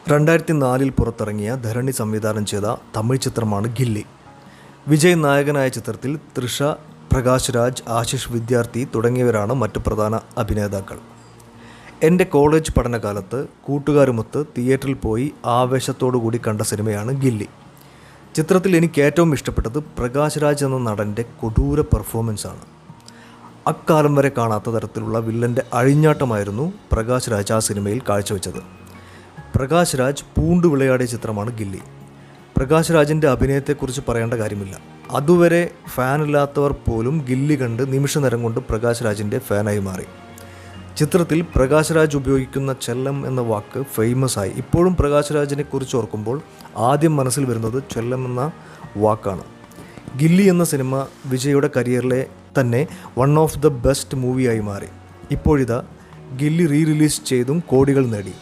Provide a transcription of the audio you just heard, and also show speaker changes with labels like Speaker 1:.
Speaker 1: 2004 പുറത്തിറങ്ങിയ ധരണി സംവിധാനം ചെയ്ത തമിഴ് ചിത്രമാണ് ഗില്ലി. വിജയ് നായകനായ ചിത്രത്തിൽ തൃഷ, പ്രകാശ് രാജ്, ആശിഷ് വിദ്യാർത്ഥി തുടങ്ങിയവരാണ് മറ്റു പ്രധാന അഭിനേതാക്കൾ. എൻ്റെ കോളേജ് പഠനകാലത്ത് കൂട്ടുകാരുമൊത്ത് തിയേറ്ററിൽ പോയി ആവേശത്തോടുകൂടി കണ്ട സിനിമയാണ് ഗില്ലി. ചിത്രത്തിൽ എനിക്ക് ഏറ്റവും ഇഷ്ടപ്പെട്ടത് പ്രകാശ് രാജ് എന്ന നടൻ്റെ കൊടൂര പെർഫോമൻസാണ്. അക്കാലം വരെ കാണാത്ത തരത്തിലുള്ള വില്ലൻ്റെ അഴിഞ്ഞാട്ടമായിരുന്നു പ്രകാശ് രാജ് ആ സിനിമയിൽ കാഴ്ചവെച്ചത്. പ്രകാശ് രാജ് പൂണ്ടു വിളയാടിയ ചിത്രമാണ് ഗില്ലി. പ്രകാശ് രാജിൻ്റെ അഭിനയത്തെക്കുറിച്ച് പറയേണ്ട കാര്യമില്ല. അതുവരെ ഫാനില്ലാത്തവർ പോലും ഗില്ലി കണ്ട് നിമിഷ നേരം കൊണ്ട് പ്രകാശ് രാജിൻ്റെ ഫാനായി മാറി. ചിത്രത്തിൽ പ്രകാശ് രാജ് ഉപയോഗിക്കുന്ന ചെല്ലം എന്ന വാക്ക് ഫേമസ് ആയി. ഇപ്പോഴും പ്രകാശ് രാജിനെ കുറിച്ച് ഓർക്കുമ്പോൾ ആദ്യം മനസ്സിൽ വരുന്നത് ചെല്ലം എന്ന വാക്കാണ്. ഗില്ലി എന്ന സിനിമ വിജയുടെ കരിയറിലെ തന്നെ വൺ ഓഫ് ദ ബെസ്റ്റ് മൂവിയായി മാറി. ഇപ്പോഴിതാ ഗില്ലി റിലീസ് ചെയ്തും കോടികൾ നേടി.